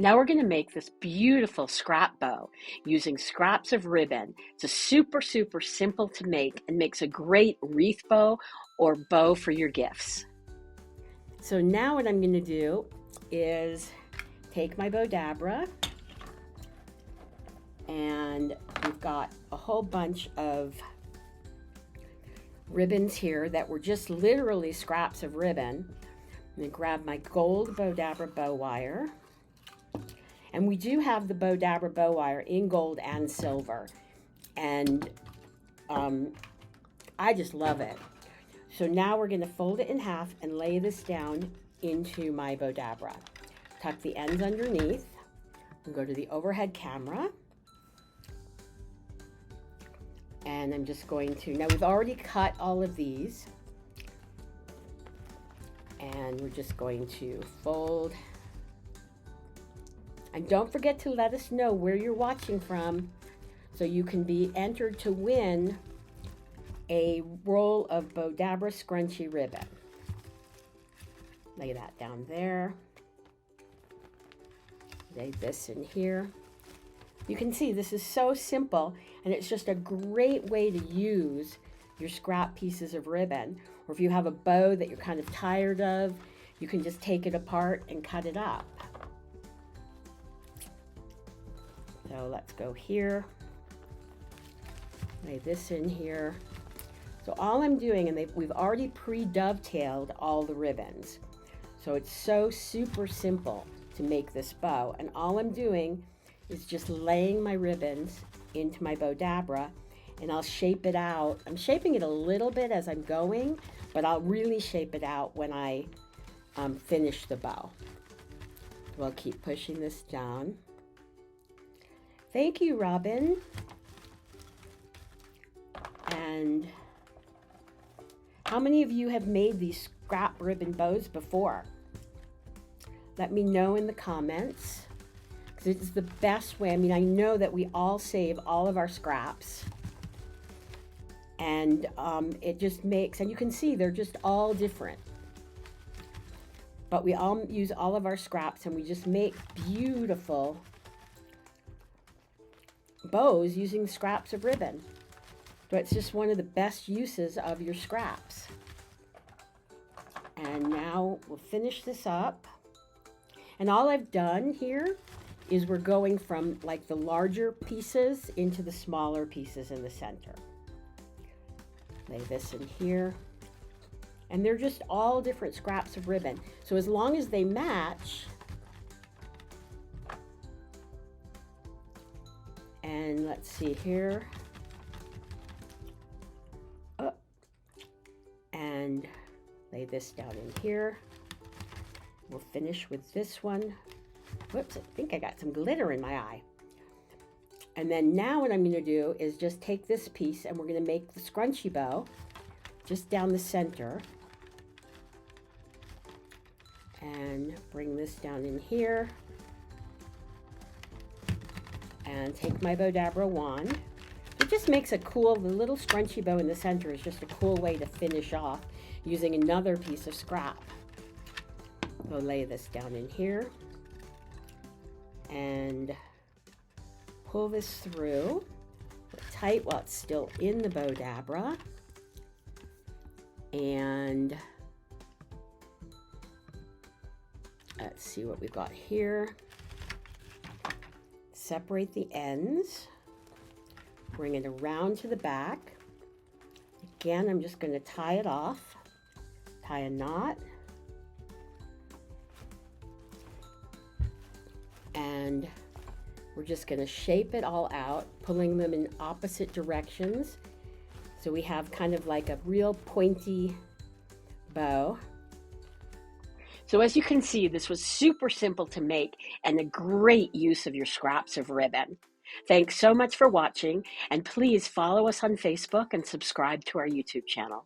Now we're going to make this beautiful scrap bow using scraps of ribbon. It's a super simple to make and makes a great wreath bow or bow for your gifts. So now what I'm going to do is take my Bowdabra, and we've got a whole bunch of ribbons here that were just literally scraps of ribbon. I'm going to grab my gold Bowdabra Bow Wire. And we do have the Bowdabra Bow Wire in gold and silver. And I just love it. So now we're going to fold it in half and lay this down into my Bowdabra. Tuck the ends underneath and go to the overhead camera. And I'm just going to, now we've already cut all of these. And we're just going to fold. And don't forget to let us know where you're watching from so you can be entered to win a roll of Bowdabra scrunchie ribbon. Lay that down there. Lay this in here. You can see this is so simple, and it's just a great way to use your scrap pieces of ribbon. Or if you have a bow that you're kind of tired of, you can just take it apart and cut it up. So let's go here, lay this in here. So all I'm doing, and we've already pre-dovetailed all the ribbons. So it's so super simple to make this bow. And all I'm doing is just laying my ribbons into my Bowdabra, and I'll shape it out. I'm shaping it a little bit as I'm going, but I'll really shape it out when I finish the bow. So I'll keep pushing this down. Thank you, Robin. And how many of you have made these scrap ribbon bows before? Let me know in the comments, because it's the best way. I mean, I know that we all save all of our scraps, and it just makes, and you can see they're just all different. But we all use all of our scraps, and we just make beautiful bows using scraps of ribbon. So it's just one of the best uses of your scraps. And now we'll finish this up. And all I've done here is we're going from like the larger pieces into the smaller pieces in the center. Lay this in here. And they're just all different scraps of ribbon. So as long as they match, and let's see here. Oh, and lay this down in here. We'll finish with this one. Whoops, I think I got some glitter in my eye. And then now what I'm going to do is just take this piece, and we're going to make the scrunchie bow just down the center. And bring this down in here. And take my Bowdabra wand. It just makes a cool, the little scrunchie bow in the center is just a cool way to finish off using another piece of scrap. We'll lay this down in here and pull this through tight while it's still in the Bowdabra. And let's see what we've got here. Separate the ends, bring it around to the back. Again, I'm just going to tie it off, tie a knot, and we're just going to shape it all out, pulling them in opposite directions. So we have kind of like a real pointy bow. So as you can see, this was super simple to make and a great use of your scraps of ribbon. Thanks so much for watching, and please follow us on Facebook and subscribe to our YouTube channel.